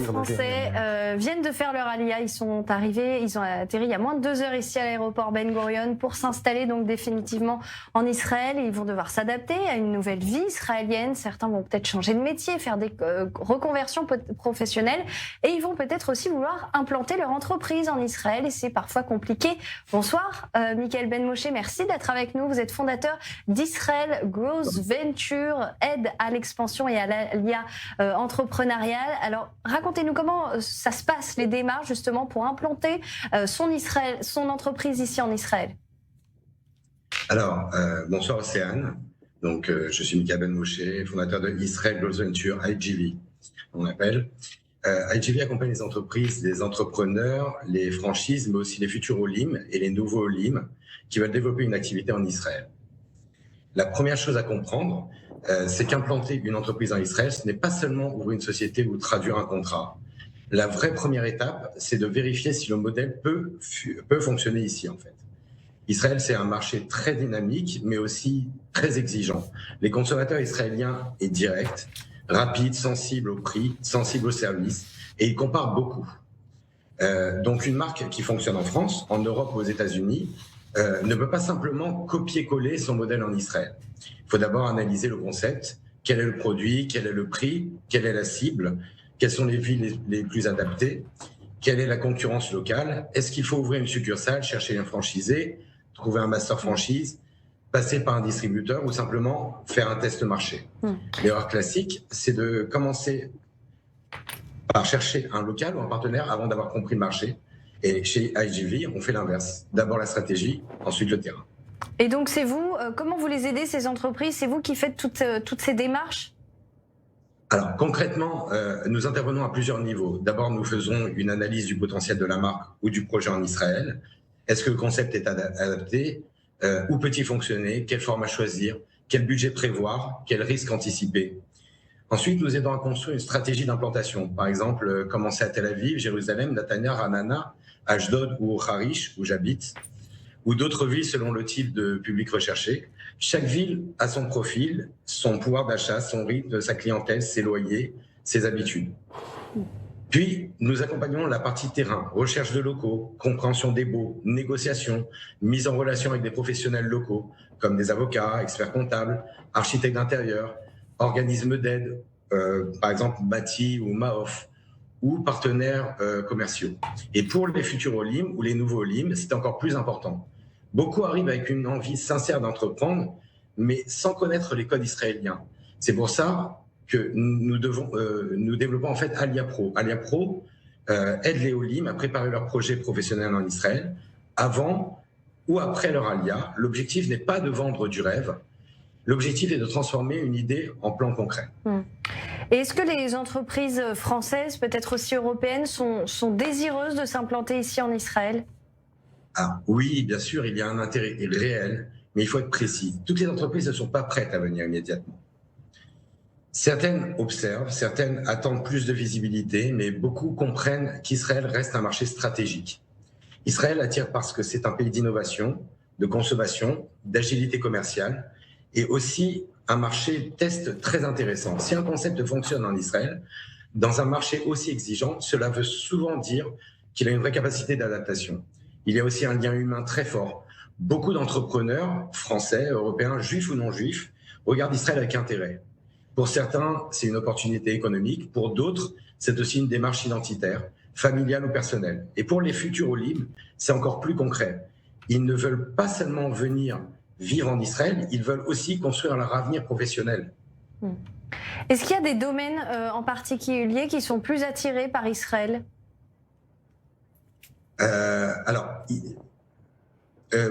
Français viennent de faire leur alia. Ils sont arrivés, ils ont atterri il y a moins de 2 heures ici à l'aéroport Ben Gurion pour s'installer donc définitivement en Israël. Ils vont devoir s'adapter à une nouvelle vie israélienne. Certains vont peut-être changer de métier, faire des reconversions professionnelles et ils vont peut-être aussi vouloir implanter leur entreprise en Israël et c'est parfois compliqué. Bonsoir, Michael Ben Moshe, merci d'être avec nous. Vous êtes fondateur d'Israel Growth Venture, aide à l'expansion et à l'alia entrepreneuriale. Alors, racontez-nous comment ça se passe, les démarches justement pour implanter son entreprise ici en Israël. Alors, bonsoir Océane. Donc, je suis Michael Ben Moshe, fondateur de Israel Growth Venture, IGV, on appelle. IGV accompagne les entreprises, les entrepreneurs, les franchises, mais aussi les futurs Olim et les nouveaux Olim qui veulent développer une activité en Israël. La première chose à comprendre, c'est qu'implanter une entreprise en Israël, ce n'est pas seulement ouvrir une société ou traduire un contrat. La vraie première étape, c'est de vérifier si le modèle peut fonctionner ici, en fait. Israël, c'est un marché très dynamique, mais aussi très exigeant. Les consommateurs israéliens sont directs, rapides, sensibles au prix, sensibles au service, et ils comparent beaucoup. Donc, une marque qui fonctionne en France, en Europe ou aux États-Unis, ne peut pas simplement copier-coller son modèle en Israël. Il faut d'abord analyser le concept, quel est le produit, quel est le prix, quelle est la cible, quelles sont les villes les plus adaptées, quelle est la concurrence locale, est-ce qu'il faut ouvrir une succursale, chercher un franchisé, trouver un master franchise, passer par un distributeur ou simplement faire un test marché. L'erreur classique, c'est de commencer par chercher un local ou un partenaire avant d'avoir compris le marché. Et chez IGV, on fait l'inverse. D'abord la stratégie, ensuite le terrain. Et donc c'est vous, comment vous les aidez ces entreprises? C'est vous qui faites toutes ces démarches? Alors concrètement, nous intervenons à plusieurs niveaux. D'abord, nous faisons une analyse du potentiel de la marque ou du projet en Israël. Est-ce que le concept est adapté? Où peut-il fonctionner? Quel format choisir? Quel budget prévoir? Quel risque anticiper? Ensuite, nous aidons à construire une stratégie d'implantation. Par exemple, commencer à Tel Aviv, Jérusalem, Netanya, Ranana, Ashdod ou Harish, où j'habite, ou d'autres villes selon le type de public recherché. Chaque ville a son profil, son pouvoir d'achat, son rythme, sa clientèle, ses loyers, ses habitudes. Puis, nous accompagnons la partie terrain, recherche de locaux, compréhension des baux, négociation, mise en relation avec des professionnels locaux, comme des avocats, experts comptables, architectes d'intérieur, organismes d'aide, par exemple Bati ou Maof, ou partenaires commerciaux. Et pour les futurs Olim ou les nouveaux Olim, c'est encore plus important. Beaucoup arrivent avec une envie sincère d'entreprendre, mais sans connaître les codes israéliens. C'est pour ça que nous développons en fait Alia Pro. Alia Pro aide les Olim à préparer leur projet professionnel en Israël avant ou après leur Alia. L'objectif n'est pas de vendre du rêve. L'objectif est de transformer une idée en plan concret. Et est-ce que les entreprises françaises, peut-être aussi européennes, sont désireuses de s'implanter ici en Israël? Ah, oui, bien sûr, il y a un intérêt réel, mais il faut être précis. Toutes les entreprises ne sont pas prêtes à venir immédiatement. Certaines observent, certaines attendent plus de visibilité, mais beaucoup comprennent qu'Israël reste un marché stratégique. Israël attire parce que c'est un pays d'innovation, de consommation, d'agilité commerciale, et aussi un marché test très intéressant. Si un concept fonctionne en Israël, dans un marché aussi exigeant, cela veut souvent dire qu'il a une vraie capacité d'adaptation. Il y a aussi un lien humain très fort. Beaucoup d'entrepreneurs français, européens, juifs ou non juifs, regardent Israël avec intérêt. Pour certains, c'est une opportunité économique. Pour d'autres, c'est aussi une démarche identitaire, familiale ou personnelle. Et pour les futurs Olim, c'est encore plus concret. Ils ne veulent pas seulement venir vivre en Israël, ils veulent aussi construire leur avenir professionnel. Est-ce qu'il y a des domaines en particulier qui sont plus attirés par Israël?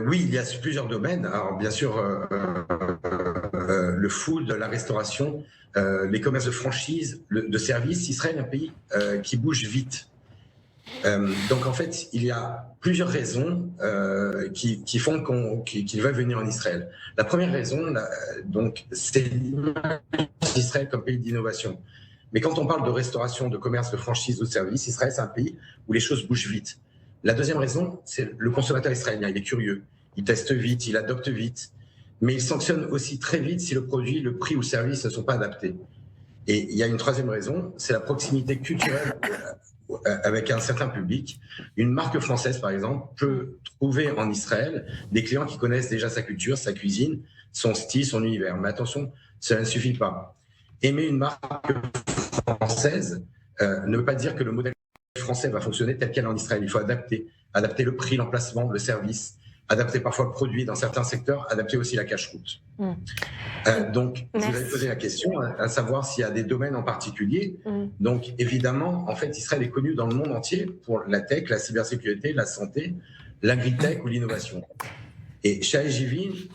Oui, il y a plusieurs domaines. Alors, bien sûr, le food, la restauration, les commerces de franchise, de services. Israël est un pays qui bouge vite. Donc, en fait, il y a plusieurs raisons qui font qu'ils veulent venir en Israël. La première raison, c'est l'image d'Israël comme pays d'innovation. Mais quand on parle de restauration, de commerce, de franchise ou de service, Israël, c'est un pays où les choses bougent vite. La deuxième raison, c'est le consommateur israélien. Il est curieux, il teste vite, il adopte vite, mais il sanctionne aussi très vite si le produit, le prix ou le service ne sont pas adaptés. Et il y a une troisième raison, c'est la proximité culturelle avec un certain public. Une marque française, par exemple, peut trouver en Israël des clients qui connaissent déjà sa culture, sa cuisine, son style, son univers. Mais attention, cela ne suffit pas. Aimer une marque française ne veut pas dire que le modèle français va fonctionner tel quel en Israël. Il faut adapter le prix, l'emplacement, le service, adapter parfois le produit dans certains secteurs, adapter aussi la cache-route. Donc, je vous avais posé la question, à savoir s'il y a des domaines en particulier. Donc, évidemment, en fait, Israël est connu dans le monde entier pour la tech, la cybersécurité, la santé, l'agritech ou l'innovation. Et chez IGV,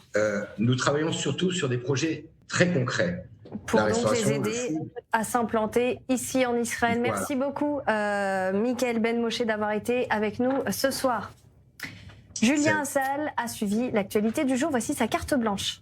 nous travaillons surtout sur des projets très concrets. Pour donc les aider à s'implanter ici en Israël. Voilà. Merci beaucoup, Michael Ben Moshe, d'avoir été avec nous ce soir. Julien Assal a suivi l'actualité du jour. Voici sa carte blanche.